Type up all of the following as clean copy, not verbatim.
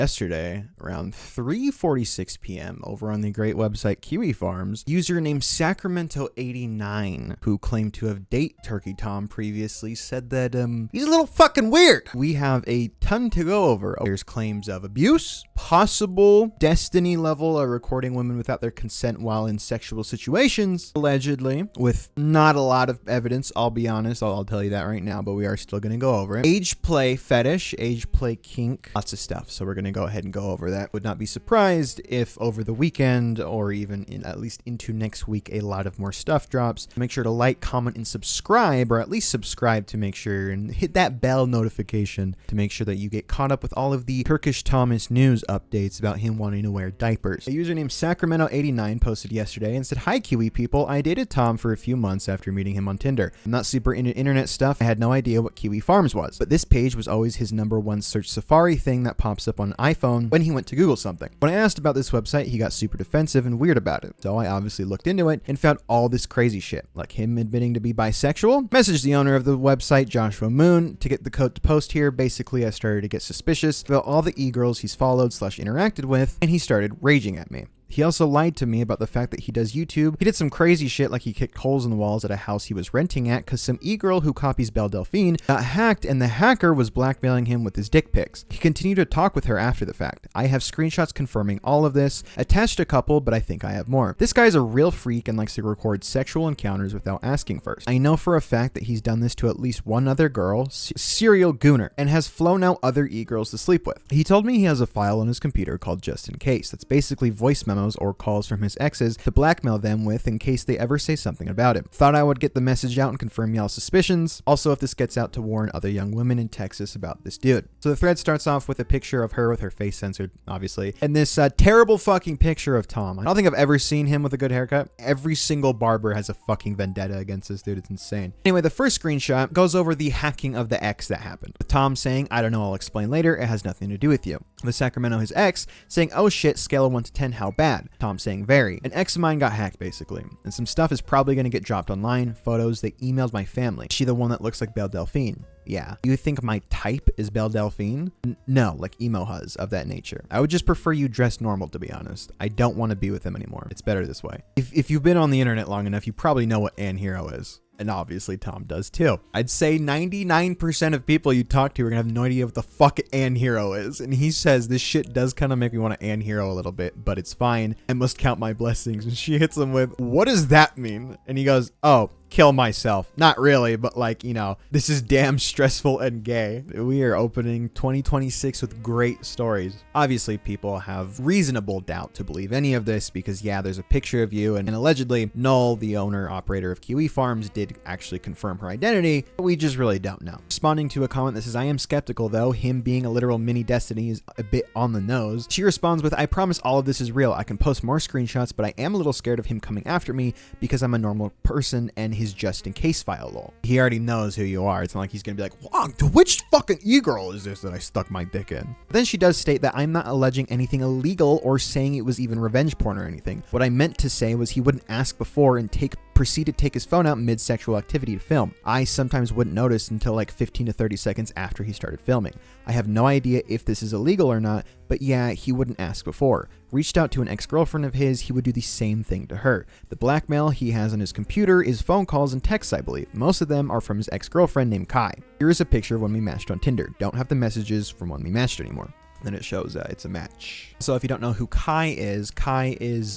Yesterday, around 3:46 p.m. over on the great website Kiwi Farms, user named Sacramento89, who claimed to have dated Turkey Tom previously, said that he's a little fucking weird. We have a ton to go over. There's claims of abuse, possible destiny level of recording women without their consent while in sexual situations, allegedly, with not a lot of evidence. I'll be honest, I'll tell you that right now, but we are still going to go over it. Age play fetish, age play kink, lots of stuff. So we're going to go ahead and go over that. Would not be surprised if over the weekend or even in at least into next week a lot of more stuff drops. Make sure to like, comment, and subscribe, or at least subscribe to make sure and hit that bell notification to make sure that you get caught up with all of the Turkish Thomas news updates about him wanting to wear diapers. A user named Sacramento89 posted yesterday and said, "Hi Kiwi people, I dated Tom for a few months after meeting him on Tinder. I'm not super into internet stuff. I had no idea what Kiwi Farms was, but this page was always his #1 search Safari thing that pops up on iPhone when he went to Google something. When I asked about this website, he got super defensive and weird about it. So I obviously looked into it and found all this crazy shit, like him admitting to be bisexual. Messaged the owner of the website, Joshua Moon, to get the code to post here. Basically, I started to get suspicious about all the e-girls he's followed / interacted with, and he started raging at me. He also lied to me about the fact that he does YouTube. He did some crazy shit like he kicked holes in the walls at a house he was renting at because some e-girl who copies Belle Delphine got hacked and the hacker was blackmailing him with his dick pics. He continued to talk with her after the fact. I have screenshots confirming all of this, attached a couple, but I think I have more. This guy's a real freak and likes to record sexual encounters without asking first. I know for a fact that he's done this to at least one other girl, serial gooner, and has flown out other e-girls to sleep with. He told me he has a file on his computer called Just In Case that's basically voice memos or calls from his exes to blackmail them with in case they ever say something about him. Thought I would get the message out and confirm y'all's suspicions. Also, if this gets out, to warn other young women in Texas about this dude." So the thread starts off with a picture of her with her face censored, obviously, and this terrible fucking picture of Tom. I don't think I've ever seen him with a good haircut. Every single barber has a fucking vendetta against this dude. It's insane. Anyway, the first screenshot goes over the hacking of the ex that happened, with Tom saying, "I don't know, I'll explain later. It has nothing to do with you." With Sacramento, his ex, saying, "Oh shit, scale of 1 to 10, how bad?" Tom saying, "Very. An ex of mine got hacked, basically. And some stuff is probably going to get dropped online. Photos, they emailed my family. Is she the one that looks like Belle Delphine? Yeah. You think my type is Belle Delphine? No, like emo huzz of that nature. I would just prefer you dress normal, to be honest. I don't want to be with him anymore. It's better this way." If you've been on the internet long enough, you probably know what Ann Hero is. And obviously Tom does too. I'd say 99% of people you talk to are gonna have no idea what the fuck Ann Hero is. And he says this shit does kind of make me want to Ann Hero a little bit, but it's fine. I must count my blessings. And she hits him with, "What does that mean?" And he goes, "Oh, kill myself." Not really, but like, you know, this is damn stressful and gay. We are opening 2026 with great stories. Obviously, people have reasonable doubt to believe any of this because, yeah, there's a picture of you, and allegedly Null, the owner operator of Kiwi Farms, did actually confirm her identity, but we just really don't know. Responding to a comment that says, "I am skeptical though, him being a literal mini Destiny is a bit on the nose." She responds with, "I promise all of this is real. I can post more screenshots, but I am a little scared of him coming after me because I'm a normal person and his just in case file lol." He already knows who you are. It's not like he's gonna be like, "Wow, which fucking e-girl is this that I stuck my dick in?" But then she does state that I'm not alleging anything illegal or saying it was even revenge porn or anything. What I meant to say was he wouldn't ask before and proceed to take his phone out mid-sexual activity to film. I sometimes wouldn't notice until like 15 to 30 seconds after he started filming. I have no idea if this is illegal or not, but yeah, he wouldn't ask before. Reached out to an ex-girlfriend of his, he would do the same thing to her. The blackmail he has on his computer is phone calls and texts, I believe. Most of them are from his ex-girlfriend named Kai. Here is a picture of when we matched on Tinder. Don't have the messages from when we matched anymore. Then it shows it's a match. So if you don't know who Kai is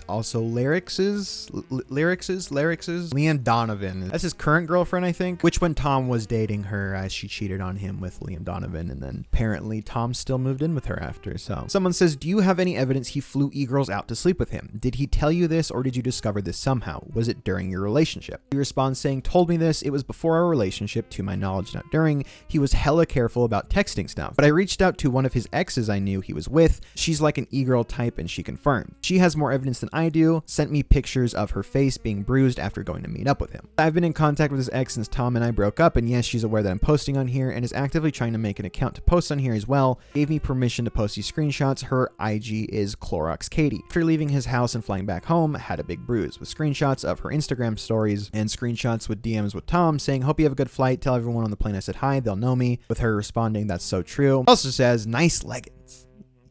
also Lyric's Liam Donovan. That's his current girlfriend, I think, which when Tom was dating her, she cheated on him with Liam Donovan, and then apparently Tom still moved in with her after. So someone says, "Do you have any evidence he flew e-girls out to sleep with him? Did he tell you this or did you discover this somehow? Was it during your relationship?" He responds saying, "Told me this. It was before our relationship, to my knowledge, not during. He was hella careful about texting stuff. But I reached out to one of his exes I knew he was with. She's like an e-girl type and she confirmed. She has more evidence than I do, sent me pictures of her face being bruised after going to meet up with him. I've been in contact with his ex since Tom and I broke up, and yes, she's aware that I'm posting on here and is actively trying to make an account to post on here as well. Gave me permission to post these screenshots. Her IG is Clorox Katie. After leaving his house and flying back home, had a big bruise with screenshots of her Instagram stories and screenshots with DMs with Tom saying, hope you have a good flight. Tell everyone on the plane I said hi. They'll know me. With her responding, that's so true. Also says, nice leggings.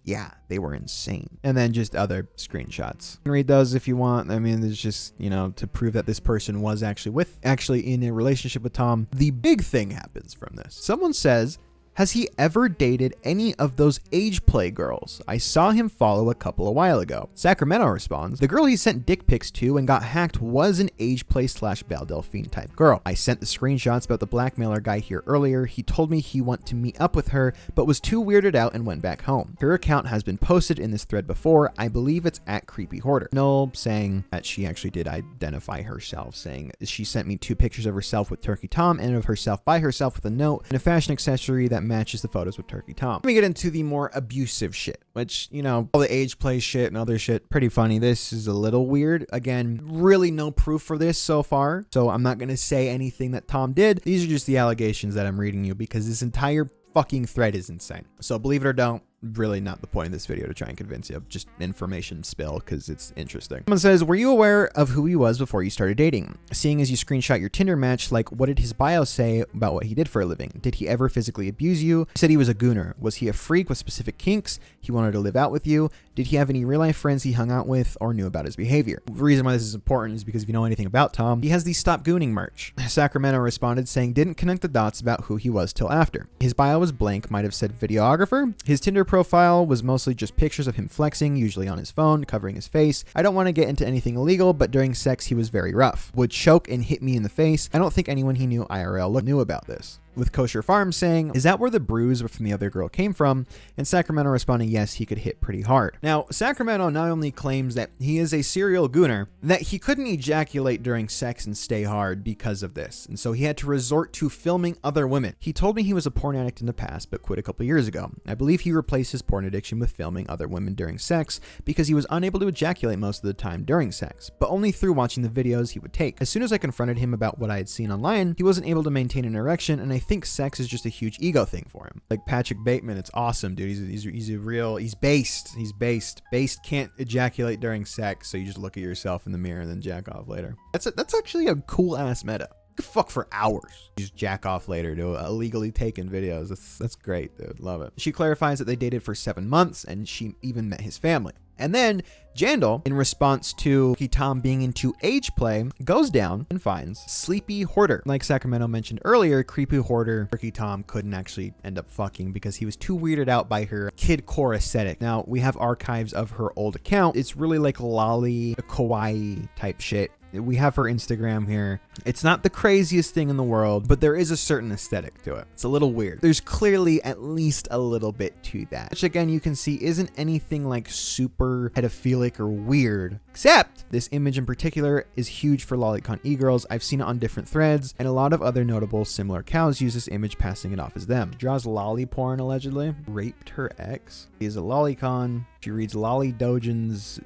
Yeah, they were insane. And then just other screenshots. You can read those if you want. I mean, there's just, you know, to prove that this person was actually in a relationship with Tom. The big thing happens from this. Someone says, has he ever dated any of those age play girls? I saw him follow a couple a while ago. Sacramento responds, the girl he sent dick pics to and got hacked was an age play / Belle Delphine type girl. I sent the screenshots about the blackmailer guy here earlier. He told me he wanted to meet up with her, but was too weirded out and went back home. Her account has been posted in this thread before. I believe it's at Creepy Hoarder. Noel saying that she actually did identify herself, saying she sent me 2 pictures of herself with Turkey Tom and of herself by herself with a note and a fashion accessory that matches the photos with Turkey Tom. Let me get into the more abusive shit, which, you know, all the age play shit and other shit, pretty funny. This is a little weird. Again, really no proof for this so far, so I'm not going to say anything that Tom did. These are just the allegations that I'm reading you because this entire fucking thread is insane. So believe it or don't, really not the point of this video to try and convince you, just information spill because it's interesting. Someone says, were you aware of who he was before you started dating? Seeing as you screenshot your Tinder match, like what did his bio say about what he did for a living? Did he ever physically abuse you? He said he was a gooner. Was he a freak with specific kinks he wanted to live out with you? Did he have any real life friends he hung out with or knew about his behavior? The reason why this is important is because if you know anything about Tom, he has the Stop Gooning merch. Sacramento responded saying didn't connect the dots about who he was till after. His bio was blank, might have said videographer. His Tinder profile was mostly just pictures of him flexing, usually on his phone, covering his face. I don't want to get into anything illegal, but during sex he was very rough. Would choke and hit me in the face. I don't think anyone he knew IRL knew about this. With Kosher Farms saying, is that where the bruise from the other girl came from? And Sacramento responding, yes, he could hit pretty hard. Now, Sacramento not only claims that he is a serial gooner, that he couldn't ejaculate during sex and stay hard because of this. And so he had to resort to filming other women. He told me he was a porn addict in the past, but quit a couple years ago. I believe he replaced his porn addiction with filming other women during sex because he was unable to ejaculate most of the time during sex, but only through watching the videos he would take. As soon as I confronted him about what I had seen online, he wasn't able to maintain an erection, and I think sex is just a huge ego thing for him. Like Patrick Bateman, it's awesome, dude. He's a real, he's based. Based can't ejaculate during sex, so you just look at yourself in the mirror and then jack off later. That's actually a cool ass meta. You could fuck for hours. You just jack off later to illegally taken videos. That's great, dude. Love it. She clarifies that they dated for 7 months and she even met his family. And then Jandal, in response to Tom being into age play, goes down and finds Sleepy Hoarder. Like Sacramento mentioned earlier, Creepy Hoarder, Turkey Tom couldn't actually end up fucking because he was too weirded out by her kidcore aesthetic. Now, we have archives of her old account. It's really like lolly, kawaii type shit. We have her Instagram here. It's not the craziest thing in the world, but there is a certain aesthetic to it. It's a little weird. There's clearly at least a little bit to that, which again, you can see isn't anything like super pedophilic or weird, except this image in particular is huge for lolicon e-girls. I've seen it on different threads, and a lot of other notable similar cows use this image, passing it off as them. She draws lolly porn, allegedly. Raped her ex. He is a lolicon. She reads lolly dojins.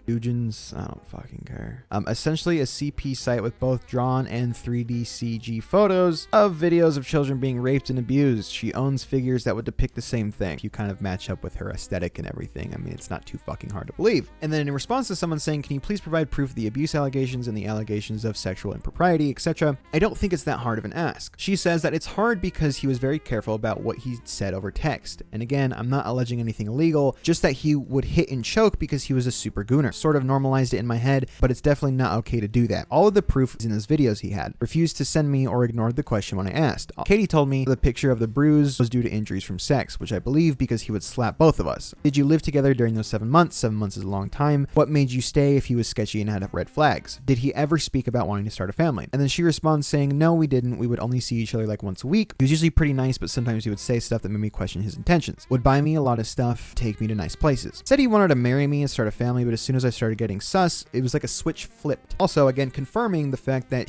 I don't fucking care. Essentially a CP site with both drawn and 3D CG photos of videos of children being raped and abused. She owns figures that would depict the same thing. You kind of match up with her aesthetic and everything. I mean, it's not too fucking hard to believe. And then in response to someone saying, can you please provide proof of the abuse allegations and the allegations of sexual impropriety, etc., I don't think it's that hard of an ask. She says that it's hard because he was very careful about what he said over text. And again, I'm not alleging anything illegal, just that he would hit and choke because he was a super gooner. Sort of normalized it in my head, but it's definitely not okay to do that. All of the proof is in those videos he had. Refused to send me or ignored the question when I asked. Katie told me the picture of the bruise was due to injuries from sex, which I believe because he would slap both of us. Did you live together during those 7 months? 7 months is a long time. What made you stay if he was sketchy and had red flags? Did he ever speak about wanting to start a family? And then she responds saying, no, we didn't. We would only see each other like once a week. He was usually pretty nice, but sometimes he would say stuff that made me question his intentions. Would buy me a lot of stuff, take me to nice places. Said he wanted to marry me and start a family, but as soon as I started getting sus, it was like a switch flipped. Also, again, confirming the fact that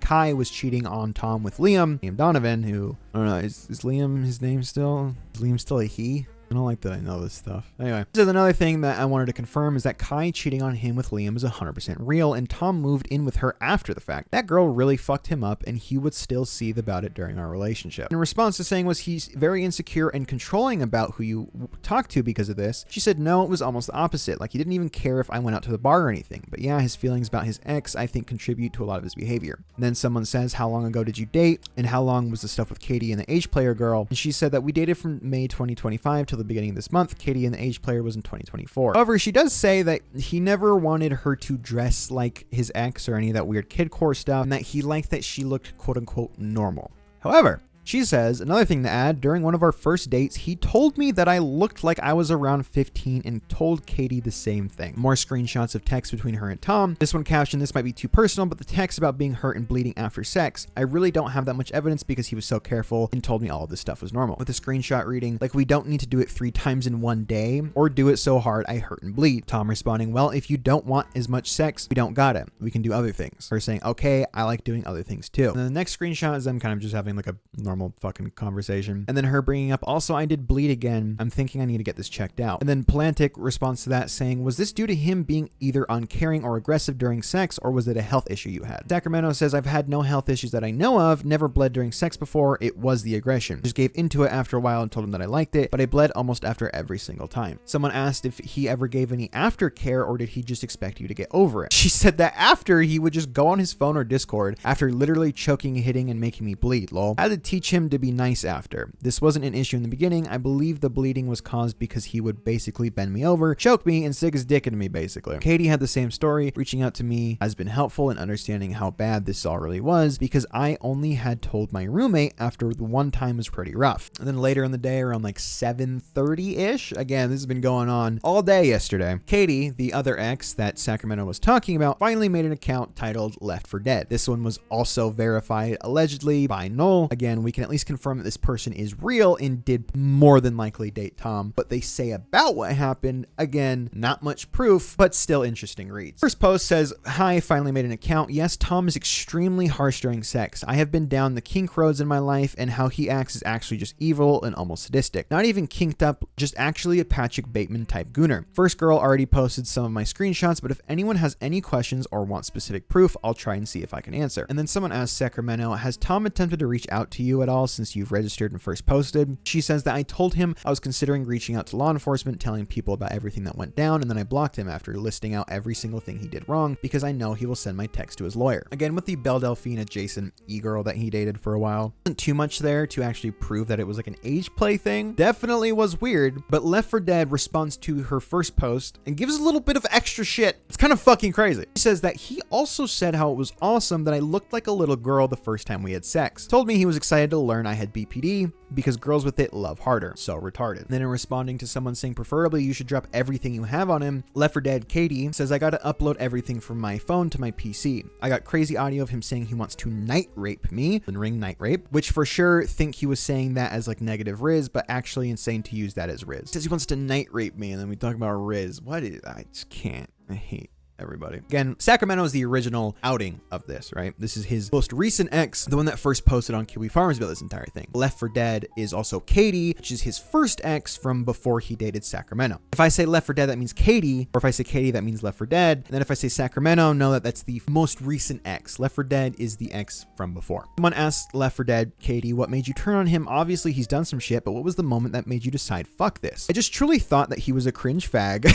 Kai was cheating on Tom with Liam Donovan, who, I don't know, is Liam his name still? Is Liam still a he? I don't like that I know this stuff. Anyway, this is another thing that I wanted to confirm is that Kai cheating on him with Liam is 100% real, and Tom moved in with her after the fact. That girl really fucked him up, and he would still seethe about it during our relationship. In response to saying was he's very insecure and controlling about who you talk to because of this, she said no, it was almost the opposite. Like he didn't even care if I went out to the bar or anything. But yeah, his feelings about his ex, I think, contribute to a lot of his behavior. And then someone says, how long ago did you date? And how long was the stuff with Katie and the age player girl? And she said that we dated from May 2025 to until the beginning of this month. Katie and the age player was in 2024. However, she does say that he never wanted her to dress like his ex or any of that weird kidcore stuff, and that he liked that she looked quote unquote normal. However, she says, another thing to add, during one of our first dates, he told me that I looked like I was around 15 and told Katie the same thing. More screenshots of text between her and Tom. This one captioned, "This might be too personal, but the text about being hurt and bleeding after sex, I really don't have that much evidence because he was so careful and told me all of this stuff was normal." With the screenshot reading, like, "We don't need to do it 3 times in one day or do it so hard I hurt and bleed." Tom responding, "Well, if you don't want as much sex, we don't got it. We can do other things." Her saying, "Okay, I like doing other things too." And then the next screenshot is them kind of just having like a normal fucking conversation. And then her bringing up, "Also, I did bleed again. I'm thinking I need to get this checked out." And then Plantic responds to that saying, "Was this due to him being either uncaring or aggressive during sex, or was it a health issue you had?" Sacramento says, "I've had no health issues that I know of, never bled during sex before. It was the aggression. Just gave into it after a while and told him that I liked it, but I bled almost after every single time." Someone asked if he ever gave any aftercare or did he just expect you to get over it. She said that after, he would just go on his phone or Discord after literally choking, hitting, and making me bleed, lol. I had to teach him to be nice after. This wasn't an issue in the beginning. I believe the bleeding was caused because he would basically bend me over, choke me, and stick his dick into me, basically. Katie had the same story. "Reaching out to me has been helpful in understanding how bad this all really was because I only had told my roommate after the one time was pretty rough." And then later in the day, around like 7:30-ish, again, this has been going on all day yesterday, Katie, the other ex that Sacramento was talking about, finally made an account titled Left for Dead. This one was also verified allegedly by Noel. Again, we can at least confirm that this person is real and did more than likely date Tom. What they say about what happened, again, not much proof, but still interesting reads. First post says, "Hi, finally made an account. Yes, Tom is extremely harsh during sex. I have been down the kink roads in my life, and how he acts is actually just evil and almost sadistic. Not even kinked up, just actually a Patrick Bateman type gooner. First girl already posted some of my screenshots, but if anyone has any questions or wants specific proof, I'll try and see if I can answer." And then someone asked Sacramento, "Has Tom attempted to reach out to you at all since you've registered and first posted?" She says that, "I told him I was considering reaching out to law enforcement, telling people about everything that went down, and then I blocked him after listing out every single thing he did wrong because I know he will send my text to his lawyer." Again, with the Belle Delphine adjacent e-girl that he dated for a while, wasn't too much there to actually prove that it was like an age play thing. Definitely was weird, but Left for Dead responds to her first post and gives a little bit of extra shit. It's kind of fucking crazy. She says that he also said how it was awesome that I looked like a little girl the first time we had sex. Told me he was excited to learn I had BPD because girls with it love harder. So retarded. Then in responding to someone saying preferably you should drop everything you have on him, Left for Dead Katie says, "I gotta upload everything from my phone to my PC. I got crazy audio of him saying he wants to night rape me," and ring night rape, which for sure think he was saying that as like negative Riz, but actually insane to use that as Riz. Says he wants to night rape me, and then we talk about Riz. What is, I just can't. I hate everybody. Again, Sacramento is the original outing of this, right? This is his most recent ex, the one that first posted on Kiwi Farms about this entire thing. Left for Dead is also Katie, which is his first ex from before he dated Sacramento. If I say Left for Dead, that means Katie, or if I say Katie, that means Left for Dead. And then if I say Sacramento, know that that's the most recent ex. Left for Dead is the ex from before. Someone asked Left for Dead Katie, "What made you turn on him? Obviously he's done some shit, but what was the moment that made you decide, fuck this?" I just truly thought that he was a cringe fag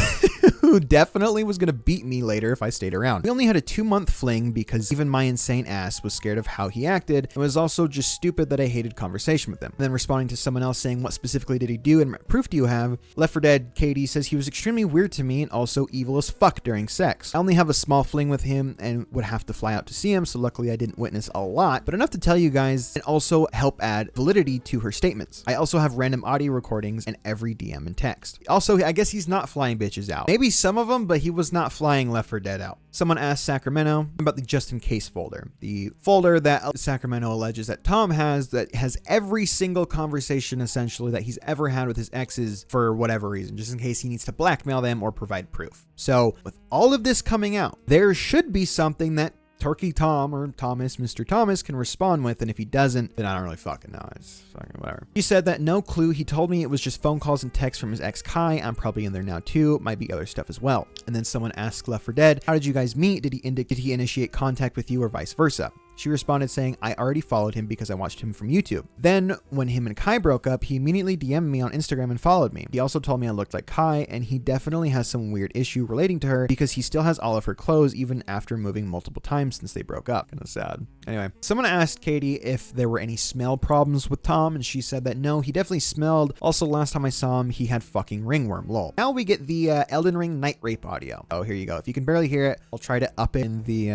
who definitely was gonna beat me later if I stayed around. We only had a 2-month fling because even my insane ass was scared of how he acted and was also just stupid that I hated conversation with him. And then responding to someone else saying, "What specifically did he do and what proof do you have?" Left for Dead Katie says, "He was extremely weird to me and also evil as fuck during sex. I only have a small fling with him and would have to fly out to see him, so luckily I didn't witness a lot, but enough to tell you guys and also help add validity to her statements. I also have random audio recordings and every DM and text." Also, I guess he's not flying bitches out. Maybe some of them, but he was not flying Left for Dead out. Someone asked Sacramento about the just in case folder. The folder that Sacramento alleges that Tom has that has every single conversation essentially that he's ever had with his exes for whatever reason, just in case he needs to blackmail them or provide proof. So with all of this coming out, there should be something that Turkey Tom or Thomas, Mr. Thomas can respond with, and if he doesn't, then I don't really fucking know. It's fucking whatever. He said that no clue. He told me it was just phone calls and texts from his ex Kai. I'm probably in there now too. Might be other stuff as well. And then someone asked Left for Dead, "How did you guys meet? Did he initiate contact with you or vice versa?" She responded saying, I already followed him because I watched him from YouTube. Then when him and Kai broke up, he immediately DM'd me on Instagram and followed me. He also told me I looked like Kai, and he definitely has some weird issue relating to her because he still has all of her clothes even after moving multiple times since they broke up. Kind of sad. Anyway, someone asked Katie if there were any smell problems with Tom, and she said that no, he definitely smelled. Also, last time I saw him, he had fucking ringworm, lol. Now we get the Elden Ring night rape audio. Oh, here you go. If you can barely hear it, I'll try to up it in the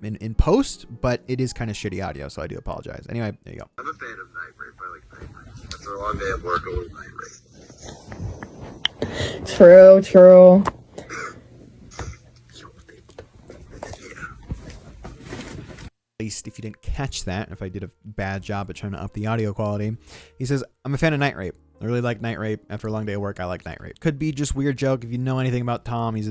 in post, but it is kind of shitty audio, so I do apologize. Anyway, there you go. I'm a fan of night rape. I like night rape. After a long day at work, a little night rape. True. At least if you didn't catch that, if I did a bad job at trying to up the audio quality. He says, I'm a fan of night rape. I really like night rape. After a long day of work, I like night rape. Could be just weird joke. If you know anything about Tom, he's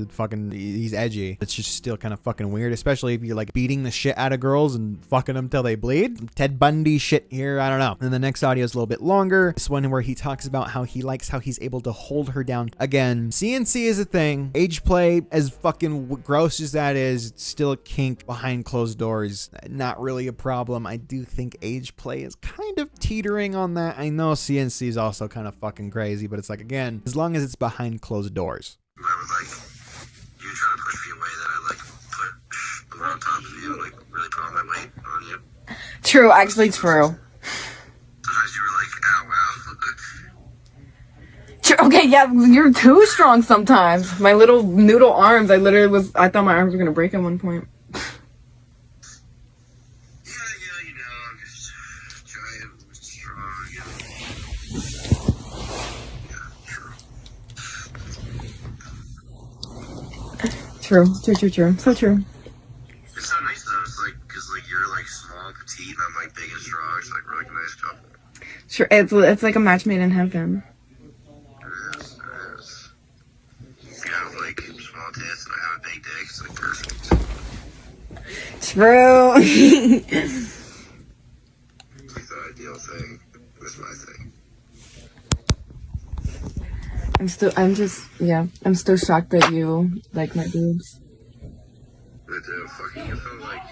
edgy. It's just still kind of fucking weird, especially if you're like beating the shit out of girls and fucking them till they bleed. Ted Bundy shit here. I don't know. And the next audio is a little bit longer. This one where he talks about how he likes how he's able to hold her down. Again, CNC is a thing. Age play, as fucking gross as that is, it's still a kink behind closed doors. Not really a problem. I do think age play is kind of teetering on that. I know CNC is also kind of fucking crazy, but it's like, again, as long as it's behind closed doors. I would like you try to push me away that I like put on top of you, like really put all my weight on you. True, actually true. Sometimes you were like, ow, wow. True. Okay, yeah, you're too strong sometimes. My little noodle arms, I thought my arms were gonna break at one point. I'm just giant, strong, True. So true. It's so nice though, it's like, cause like you're like small, petite, and I'm like big and strong, it's like really nice couple. Sure, it's like a match made in heaven. It is. You have like small tits and I have a big dick, it's like perfect. True. It's like the ideal thing. That's my thing. I'm still shocked that you like my boobs. I do. Fucking, you feel like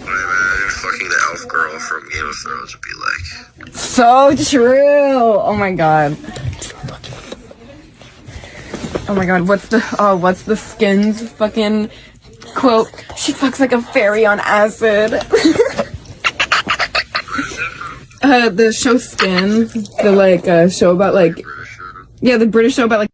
what I imagine fucking the elf girl from Game of Thrones would be like. So true. Oh my god. What's the Skins fucking quote? She fucks like a fairy on acid. The show Skins, the show about the British show about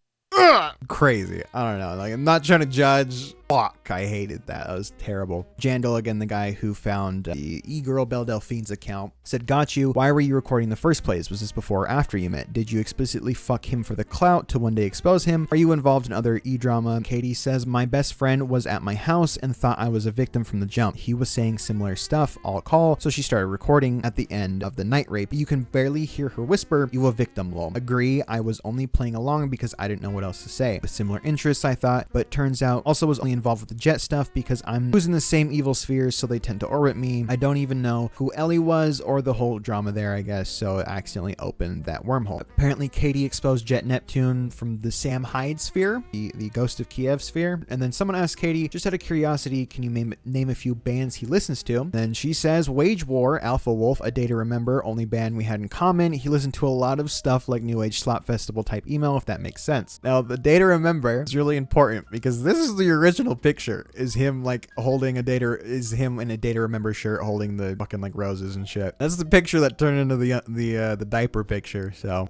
Crazy. I don't know. Like, I'm not trying to judge. Fuck, I hated that. That was terrible. Jandal, again, the guy who found the e-girl Belle Delphine's account, said, got you. Why were you recording in the first place? Was this before or after you met? Did you explicitly fuck him for the clout to one day expose him? Are you involved in other e-drama? Katie says, my best friend was at my house and thought I was a victim from the jump. He was saying similar stuff, I'll call, so she started recording at the end of the night rape. You can barely hear her whisper, you a victim, lol. Agree, I was only playing along because I didn't know what else to say. With similar interests, I thought, but turns out also was only involved with the jet stuff because I'm in the same evil spheres, so they tend to orbit me. I don't even know who Ellie was or the whole drama there, I guess, so it accidentally opened that wormhole. Apparently, Katie exposed Jet Neptune from the Sam Hyde sphere, the Ghost of Kiev sphere, and then someone asked Katie, just out of curiosity, can you name a few bands he listens to? Then she says, Wage War, Alpha Wolf, A Day to Remember, only band we had in common. He listened to a lot of stuff like New Age Slap Festival type emo, if that makes sense. Now, the Day to Remember is really important because this is the original picture. Is him like holding him in a Day to Remember shirt holding the fucking like roses and shit. That's the picture that turned into the diaper picture, so.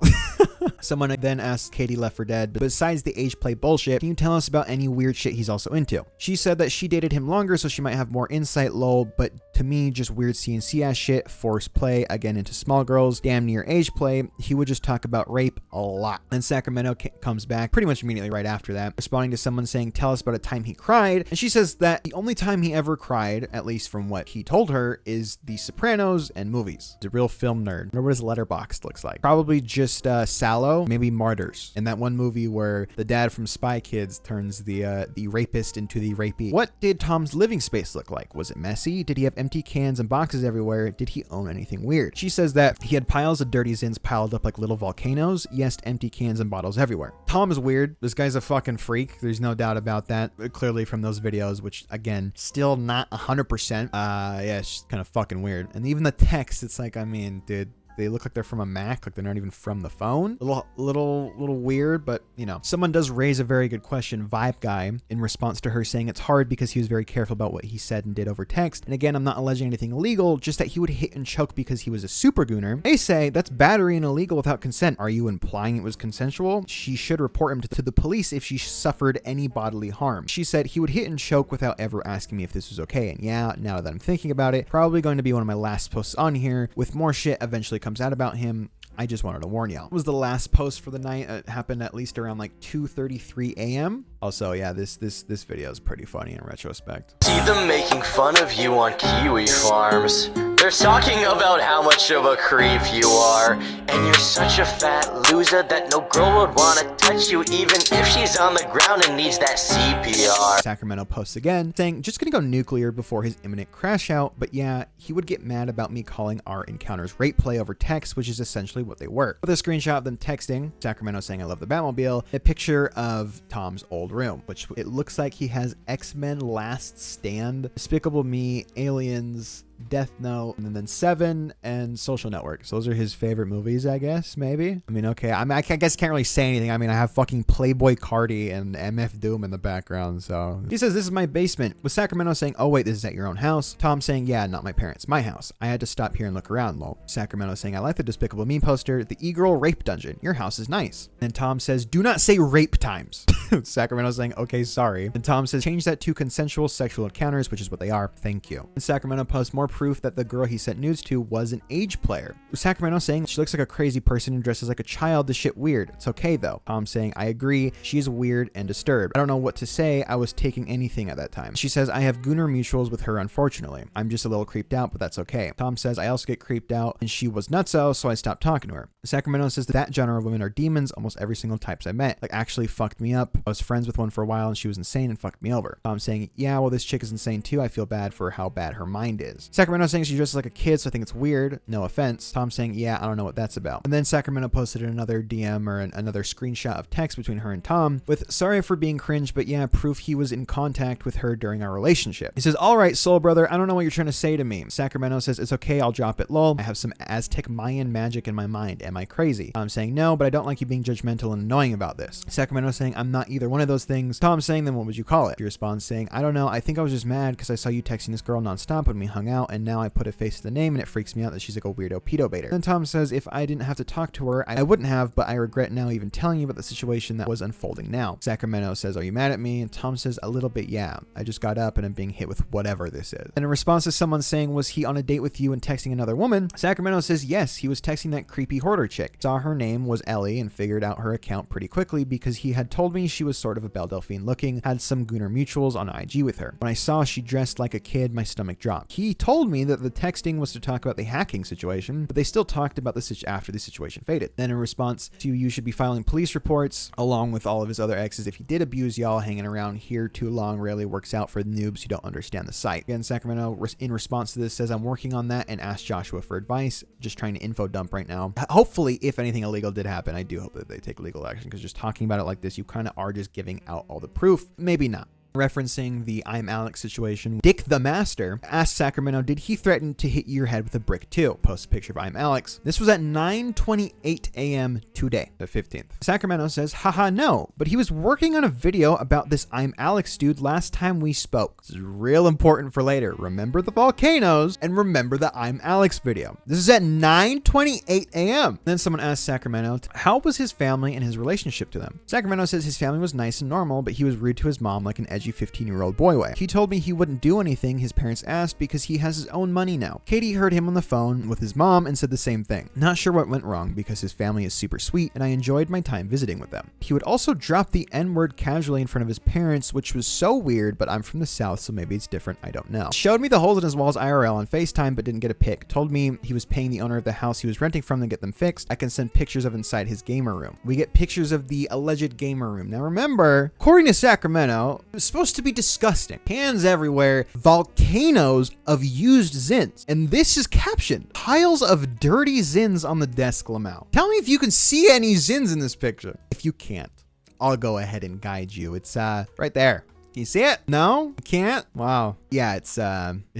Someone then asked Katie Left for Dead, besides the age play bullshit, can you tell us about any weird shit he's also into? She said that she dated him longer so she might have more insight, lol, but to me, just weird CNC ass shit, forced play, again into small girls, damn near age play. He would just talk about rape a lot. Then Sacramento comes back pretty much immediately right after that, responding to someone saying, tell us about a time he cried. And she says that the only time he ever cried, at least from what he told her, is The Sopranos and movies. He's a real film nerd. I wonder what his letterbox looks like. Probably just Sallow Solo, maybe Martyrs. In that one movie where the dad from Spy Kids turns the rapist into the rapee. What did Tom's living space look like? Was it messy? Did he have empty cans and boxes everywhere? Did he own anything weird? She says that he had piles of dirty zins piled up like little volcanoes. Yes, empty cans and bottles everywhere. Tom is weird. This guy's a fucking freak. There's no doubt about that. Clearly from those videos, which again, still not 100%. Yeah, it's just kind of fucking weird. And even the text, it's like, I mean, dude, they look like they're from a Mac, like they're not even from the phone. Little weird, but you know. Someone does raise a very good question, Vibe Guy, in response to her saying it's hard because he was very careful about what he said and did over text. And again, I'm not alleging anything illegal, just that he would hit and choke because he was a super gooner. They say that's battery and illegal without consent. Are you implying it was consensual? She should report him to the police if she suffered any bodily harm. She said he would hit and choke without ever asking me if this was okay. And yeah, now that I'm thinking about it, probably going to be one of my last posts on here with more shit eventually comes out about him. I just wanted to warn y'all. It was the last post for the night. It happened at least around like 2:33 a.m. Also, yeah, this video is pretty funny in retrospect. See them making fun of you on Kiwi Farms. They're talking about how much of a creep you are, and you're such a fat loser that no girl would want to touch you even if she's on the ground and needs that CPR. Sacramento posts again, saying, just gonna go nuclear before his imminent crash out, but yeah, he would get mad about me calling our encounters rape play over text, which is essentially what they were. With a screenshot of them texting, Sacramento saying, I love the Batmobile, a picture of Tom's old room, which it looks like he has X-Men Last Stand, Despicable Me, Aliens, Death Note, and then Seven and Social Network. So those are his favorite movies, I guess, maybe. I mean, okay, I guess can't really say anything. I mean, I have fucking Playboy Cardi and MF Doom in the background, so. He says, this is my basement, with Sacramento saying, oh wait, this is at your own house. Tom saying, yeah, not my parents, my house. I had to stop here and look around, lol. Sacramento saying, I like the Despicable Me poster, the e-girl rape dungeon. Your house is nice. And Tom says, do not say rape times. Sacramento saying, okay, sorry. And Tom says, change that to consensual sexual encounters, which is what they are. Thank you. And Sacramento posts more proof that the girl he sent nudes to was an age player. Sacramento saying she looks like a crazy person and dresses like a child. This shit weird. It's okay though. Tom saying, I agree. She is weird and disturbed. I don't know what to say. I was taking anything at that time. She says, I have Gooner mutuals with her, unfortunately. I'm just a little creeped out, but that's okay. Tom says, I also get creeped out and she was nutso, so I stopped talking to her. Sacramento says that genre of women are demons. Almost every single types I met, like, actually fucked me up. I was friends with one for a while and she was insane and fucked me over. Tom saying, yeah, well, this chick is insane too. I feel bad for how bad her mind is. Sacramento saying she dresses like a kid, so I think it's weird. No offense. Tom saying, yeah, I don't know what that's about. And then Sacramento posted another DM or another screenshot of text between her and Tom with, sorry for being cringe, but yeah, proof he was in contact with her during our relationship. He says, all right, soul brother, I don't know what you're trying to say to me. Sacramento says, it's okay, I'll drop it, lol. I have some Aztec Mayan magic in my mind. Am I crazy? I'm saying, no, but I don't like you being judgmental and annoying about this. Sacramento saying, I'm not either one of those things. Tom saying, then what would you call it? She responds saying, I don't know, I think I was just mad because I saw you texting this girl nonstop when we hung out, and now I put a face to the name and it freaks me out that she's like a weirdo pedo baiter. Then Tom says, if I didn't have to talk to her, I wouldn't have, but I regret now even telling you about the situation that was unfolding now. Sacramento says, are you mad at me? And Tom says, a little bit, yeah. I just got up and I'm being hit with whatever this is. And in response to someone saying, was he on a date with you and texting another woman? Sacramento says, yes, he was texting that creepy hoarder chick. Saw her name was Ellie and figured out her account pretty quickly because he had told me she was sort of a Belle Delphine looking, had some Gooner mutuals on IG with her. When I saw she dressed like a kid, my stomach dropped. He told me that the texting was to talk about the hacking situation, but they still talked about the after the situation faded. Then in response to, you should be filing police reports along with all of his other exes if he did abuse y'all. Hanging around here too long rarely works out for the noobs who don't understand the site. Again, Sacramento in response to this says, I'm working on that and asked Joshua for advice. Just trying to info dump right now. Hopefully, if anything illegal did happen, I do hope that they take legal action, because just talking about it like this, you kind of are just giving out all the proof. Maybe not. Referencing the I'm Alex situation, Dick the Master asked Sacramento, did he threaten to hit your head with a brick too? Post a picture of I'm Alex. This was at 9:28 a.m. today, the 15th. Sacramento says, haha, no, but he was working on a video about this I'm Alex dude last time we spoke. This is real important for later. Remember the volcanoes and remember the I'm Alex video. This is at 9:28 a.m. Then someone asked Sacramento, how was his family and his relationship to them? Sacramento says his family was nice and normal, but he was rude to his mom like an edgy judgy 15-year-old boy way. He told me he wouldn't do anything his parents asked because he has his own money now. Katie heard him on the phone with his mom and said the same thing. Not sure what went wrong because his family is super sweet and I enjoyed my time visiting with them. He would also drop the N-word casually in front of his parents, which was so weird, but I'm from the South, so maybe it's different. I don't know. Showed me the holes in his walls IRL on FaceTime, but didn't get a pic. Told me he was paying the owner of the house he was renting from to get them fixed. I can send pictures of inside his gamer room. We get pictures of the alleged gamer room. Now remember, according to Sacramento, it was supposed to be disgusting. Hands everywhere, volcanoes of used Zins. And this is captioned, piles of dirty Zins on the desk, Lamau. Tell me if you can see any Zins in this picture. If you can't, I'll go ahead and guide you. It's right there. Can you see it? No? You can't? Wow. Yeah, it's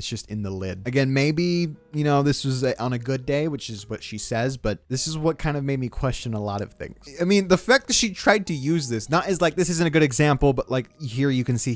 just in the lid. Again, maybe, you know, this was on a good day, which is what she says, but this is what kind of made me question a lot of things. I mean, the fact that she tried to use this, not as like, this isn't a good example, but like here you can see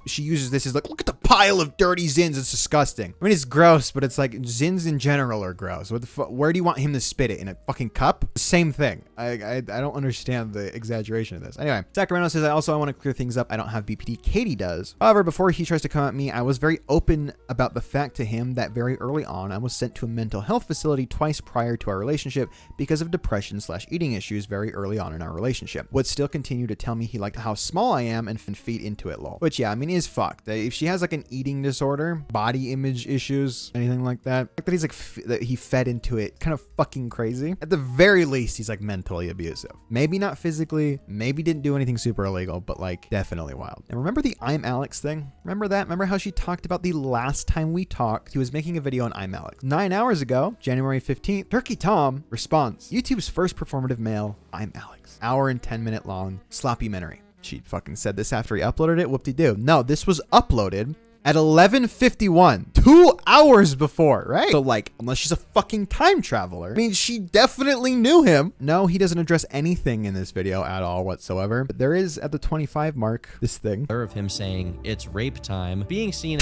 she uses this as like, look at the pile of dirty Zins. It's disgusting. I mean, it's gross, but it's like Zins in general are gross. What the fuck? Where do you want him to spit it? In a fucking cup? Same thing. I don't understand the exaggeration of this. Anyway, Sacramento says, I want to clear things up. I don't have BPD. Katie does. However, before he tries to come at me, I was very open about the fact to him that very early on, I was sent to a mental health facility twice prior to our relationship because of depression/eating issues very early on in our relationship. Would still continue to tell me he liked how small I am and feed into it, lol. Which, yeah, I mean, is fucked. If she has like an eating disorder, body image issues, anything like that, like that he's like, that he fed into it, kind of fucking crazy. At the very least, he's like mentally abusive. Maybe not physically, maybe didn't do anything super illegal, but like definitely wild. And remember the I'm Alex thing? Remember that? Remember how she talked about the last time we talked? He was making a video on I'm Alex. 9 hours ago, January 15th, Turkey Tom responds, YouTube's first performative male, I'm Alex. Hour and 10-minute long sloppy-mentary. She fucking said this after he uploaded it. Whoop-de-doo. No, this was uploaded at 11:51, 2 hours before, right? So like, unless she's a fucking time traveler, I mean, she definitely knew him. No, he doesn't address anything in this video at all whatsoever. But there is at the 25 mark, this thing. Of him saying it's rape time, being seen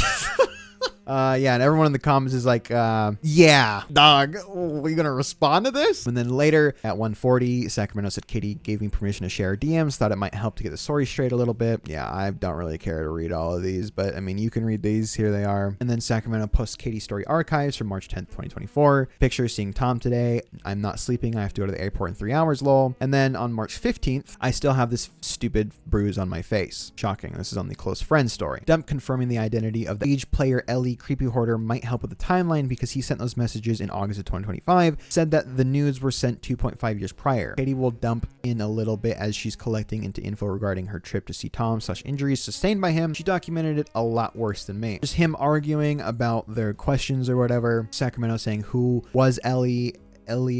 Yeah, and everyone in the comments is like, yeah, dog, are you gonna respond to this? And then later at 1:40, Sacramento said Katie gave me permission to share DMs, thought it might help to get the story straight a little bit. Yeah, I don't really care to read all of these, but I mean, you can read these, here they are. And then Sacramento posts Katie's story archives from March 10th, 2024. Picture seeing Tom today. I'm not sleeping, I have to go to the airport in 3 hours, lol. And then on March 15th, I still have this stupid bruise on my face. Shocking, this is on the close friend story. Dump confirming the identity of the age player Ellie Creepy Hoarder might help with the timeline because he sent those messages in August of 2025, said that the nudes were sent 2.5 years prior. Katie will dump in a little bit as she's collecting into info regarding her trip to see Tom/injuries sustained by him. She documented it a lot worse than me. Just him arguing about their questions or whatever. Sacramento saying who was Ellie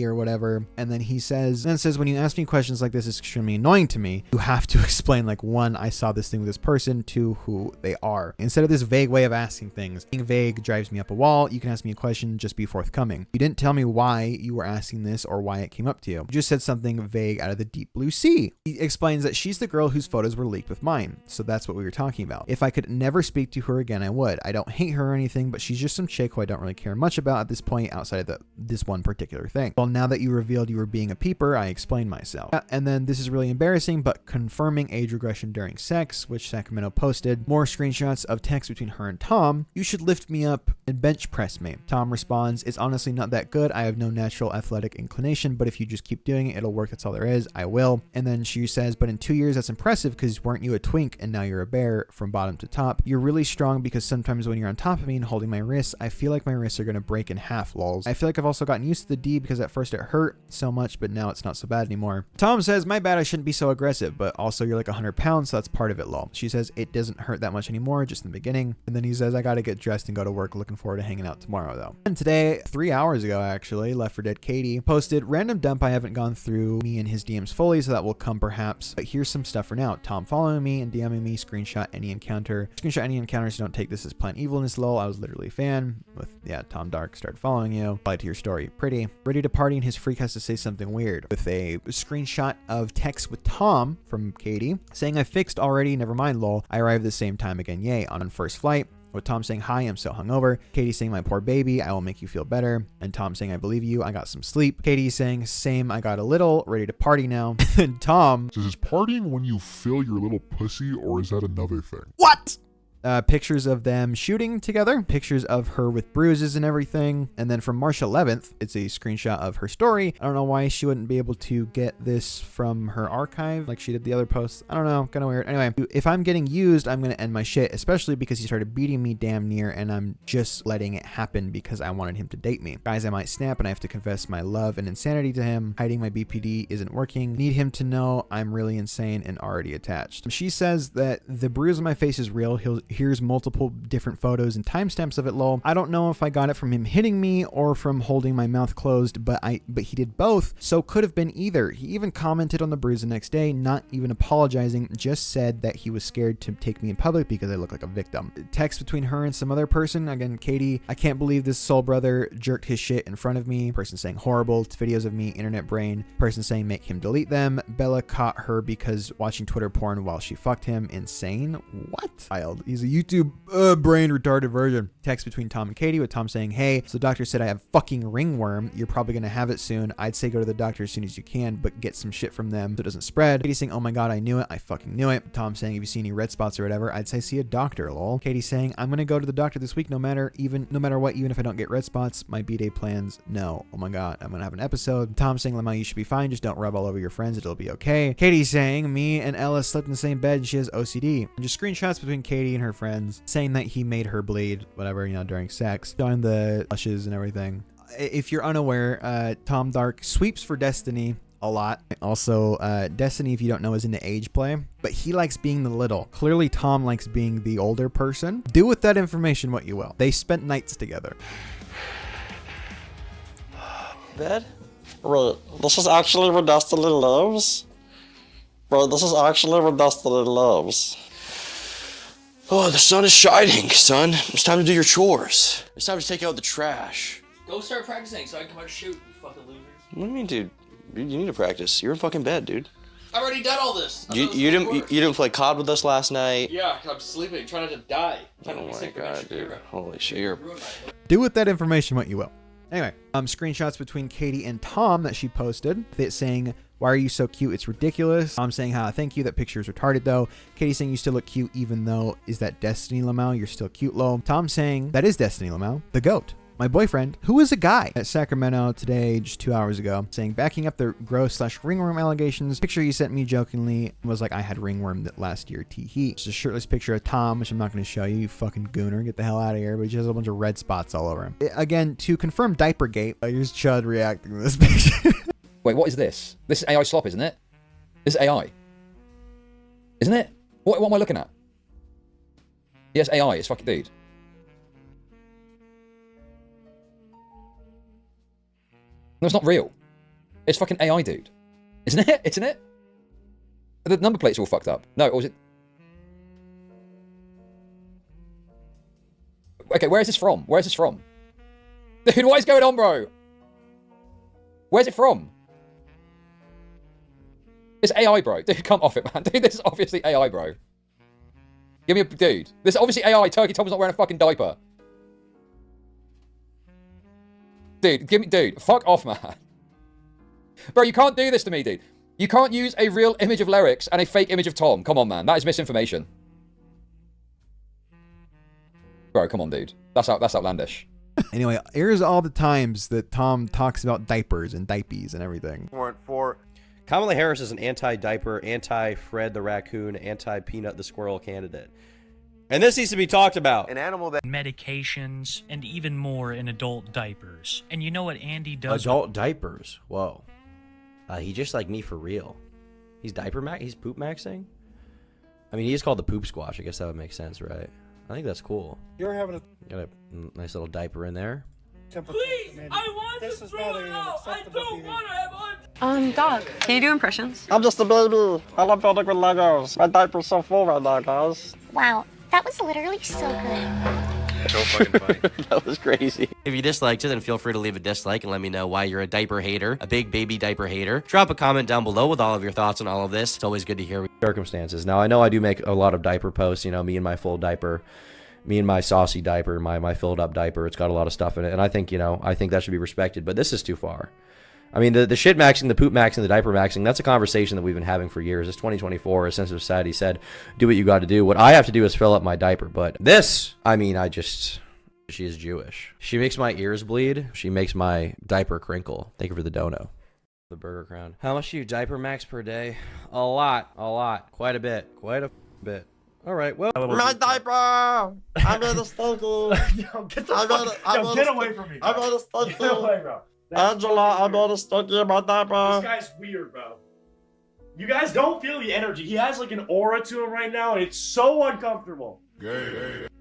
or whatever, and then he says, when you ask me questions like this, it's extremely annoying to me. You have to explain, like, 1, I saw this thing with this person, 2, who they are. Instead of this vague way of asking things. Being vague drives me up a wall. You can ask me a question, just be forthcoming. You didn't tell me why you were asking this or why it came up to you. You just said something vague out of the deep blue sea. He explains that she's the girl whose photos were leaked with mine, so that's what we were talking about. If I could never speak to her again, I would. I don't hate her or anything, but she's just some chick who I don't really care much about at this point outside of this one particular thing. Well, now that you revealed you were being a peeper, I explained myself. And then this is really embarrassing, but confirming age regression during sex, which Sacramento posted. More screenshots of text between her and Tom. You should lift me up and bench press me. Tom responds, it's honestly not that good. I have no natural athletic inclination, but if you just keep doing it, it'll work. That's all there is. I will. And then she says, but in 2 years, that's impressive because weren't you a twink and now you're a bear from bottom to top? You're really strong because sometimes when you're on top of me and holding my wrists, I feel like my wrists are going to break in half, lols. I feel like I've also gotten used to the D because at first it hurt so much, but now it's not so bad anymore. Tom says, my bad, I shouldn't be so aggressive, but also you're like 100 pounds, so that's part of it, lol. She says, it doesn't hurt that much anymore, just in the beginning. And then he says, I gotta get dressed and go to work, looking forward to hanging out tomorrow though. And today, 3 hours ago actually, Left 4 Dead Katie posted, random dump, I haven't gone through me and his DMs fully, so that will come perhaps, but here's some stuff for now. Tom following me and DMing me, screenshot any encounter, so don't take this as plain evilness, lol. I was literally a fan with, yeah, Tom Dark started following you, reply to your story, pretty, ready to party, and his freak has to say something weird, with a screenshot of text with Tom from Katie saying, I fixed already, never mind, lol. I arrived at the same time again, yay, on first flight. With Tom saying, hi, I'm so hungover. Katie saying, my poor baby, I will make you feel better. And Tom saying, I believe you, I got some sleep. Katie saying, same, I got a little, ready to party now. And Tom says, is partying when you fill your little pussy, or is that another thing? What? Pictures of them shooting together, pictures of her with bruises and everything. And then from March 11th, it's a screenshot of her story. I don't know why she wouldn't be able to get this from her archive like she did the other posts. I don't know, kind of weird. Anyway, if I'm getting used, I'm going to end my shit, especially because he started beating me damn near and I'm just letting it happen because I wanted him to date me. Guys, I might snap and I have to confess my love and insanity to him. Hiding my BPD isn't working. Need him to know I'm really insane and already attached. She says that the bruise on my face is real. Here's multiple different photos and timestamps of it, lol. I don't know if I got it from him hitting me or from holding my mouth closed, but he did both, so could have been either. He even commented on the bruise the next day, not even apologizing, just said that he was scared to take me in public because I look like a victim. Text between her and some other person, again, Katie, I can't believe this soul brother jerked his shit in front of me. Person saying horrible, it's videos of me, internet brain. Person saying make him delete them. Bella caught her because watching Twitter porn while she fucked him. Insane. What? Child. He's a YouTube brain retarded version. Text between Tom and Katie with Tom saying, hey, so the doctor said I have fucking ringworm. You're probably going to have it soon. I'd say go to the doctor as soon as you can, but get some shit from them so it doesn't spread. Katie saying, oh my God, I knew it. I fucking knew it. Tom saying, if you see any red spots or whatever, I'd say see a doctor, lol. Katie saying, I'm going to go to the doctor this week no matter what, even if I don't get red spots. My B-Day plans, no. Oh my God, I'm going to have an episode. Tom saying, Lamau, you should be fine. Just don't rub all over your friends. It'll be okay. Katie saying, me and Ella slept in the same bed and she has OCD. And just screenshots between Katie and her friends saying that he made her bleed, whatever, during sex, showing the blushes and everything. If you're unaware, Tom Dark sweeps for Destiny a lot. Also, Destiny, if you don't know, is into age play, but he likes being the little. Clearly, Tom likes being the older person. Do with that information what you will. They spent nights together. Bed? Wait, this is actually where Destiny lives? Bro, this is actually where Destiny lives. Oh, the sun is shining, son. It's time to do your chores. It's time to take out the trash. Go start practicing so I can come out and shoot, you fucking losers. What do you mean, dude? You need to practice. You're in fucking bed, dude. I've already done all this. You didn't play COD with us last night? Yeah, I'm sleeping, trying not to die. Oh my God, dude. Holy shit, you're... Do with that information what you will. Anyway, screenshots between Katie and Tom that she posted, it saying, why are you so cute? It's ridiculous. Tom saying, thank you. That picture is retarded though. Katie saying, you still look cute even though, is that Destiny Lamau? You're still cute, lol. Tom saying, that is Destiny Lamau, the GOAT. My boyfriend, who is a guy at Sacramento today, just 2 hours ago, saying, backing up the gross/ringworm allegations. Picture you sent me jokingly was like, I had ringworm that last year, tee-hee. It's a shirtless picture of Tom, which I'm not going to show you, you fucking gooner. Get the hell out of here. But he just has a bunch of red spots all over him. Again, to confirm Diapergate, here's Chud reacting to this picture. Wait, what is this? This is AI slop, isn't it? This is AI. Isn't it? What am I looking at? Yes, AI. It's fucking dude. No, it's not real. It's fucking AI, dude. Isn't it? Isn't it? The number plates are all fucked up. No, or was it... Okay, where is this from? Where is this from? Dude, what is going on, bro? Where's it from? It's AI, bro. Dude, come off it, man. Dude, this is obviously AI, bro. Give me a... Dude. This is obviously AI. Turkey Tom's not wearing a fucking diaper. Dude, give me... Dude, fuck off, man. Bro, you can't do this to me, dude. You can't use a real image of Lyrics and a fake image of Tom. Come on, man. That is misinformation. Bro, come on, dude. That's outlandish. Anyway, here's all the times that Tom talks about diapers and diapies and everything. Warrant for Kamala Harris is an anti-diaper, anti-Fred the raccoon, anti-Peanut the squirrel candidate. And this needs to be talked about. An animal that... medications, and even more in adult diapers. And you know what Andy does? Adult diapers? Whoa. He just like me for real. He's he's poop maxing? I mean, he's called the poop squash. I guess that would make sense, right? I think that's cool. You're having a... Got a nice little diaper in there. Please! I want to throw it out! I don't want to have Dog, can you do impressions? I'm just a baby. I love building with Legos. My diaper's so full right now, guys. Wow, that was literally so good. So fucking funny. That was crazy. If you disliked it, then feel free to leave a dislike and let me know why you're a diaper hater, a big baby diaper hater. Drop a comment down below with all of your thoughts on all of this. It's always good to hear circumstances. Now, I know I do make a lot of diaper posts, you know, me in my full diaper Me and my saucy diaper, my filled up diaper, it's got a lot of stuff in it. And I think, you know, I think that should be respected. But this is too far. I mean, the shit maxing, the poop maxing, the diaper maxing, that's a conversation that we've been having for years. It's 2024. A sense of society said, do what you got to do. What I have to do is fill up my diaper. But this, I mean, she is Jewish. She makes my ears bleed. She makes my diaper crinkle. Thank you for the dono. The Burger Crown. How much do you diaper max per day? A lot. Quite a bit. All right, well. My diaper! I'm gonna stinky. Yo, get away from me. I'm gonna stinky. Get away, bro. Angela, I'm gonna stinky in my diaper. This guy's weird, bro. You guys don't feel the energy. He has like an aura to him right now, and it's so uncomfortable.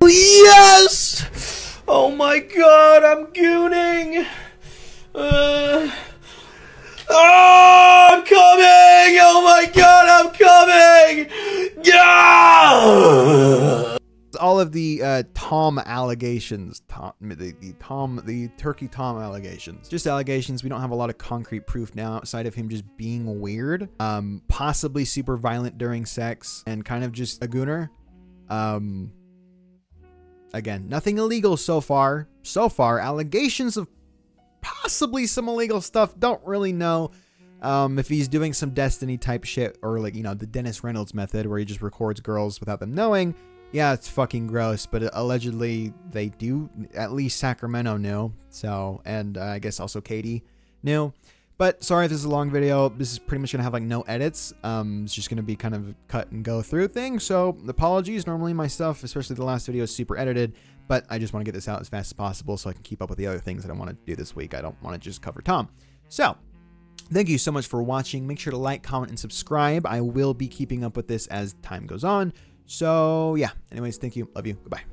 Yes! Oh my god, I'm gooning! Oh, I'm coming! Oh my god, I'm coming! Yeah! All of the Tom allegations, the Turkey Tom allegations, just allegations. We don't have a lot of concrete proof now outside of him just being weird, possibly super violent during sex, and kind of just a gooner. Again, nothing illegal so far. Allegations of possibly some illegal stuff. Don't really know if he's doing some Destiny type shit, or like, you know, the Dennis Reynolds method where he just records girls without them knowing. Yeah, it's fucking gross, but allegedly they do. At least Sacramento knew. So, and I guess also Katie knew. But sorry if this is a long video. This is pretty much gonna have like no edits. It's just gonna be kind of a cut and go through thing. So apologies. Normally my stuff, especially the last video, is super edited, but I just want to get this out as fast as possible so I can keep up with the other things that I want to do this week. I don't want to just cover Tom. So thank you so much for watching. Make sure to like, comment, and subscribe. I will be keeping up with this as time goes on. So yeah, anyways, thank you. Love you. Goodbye.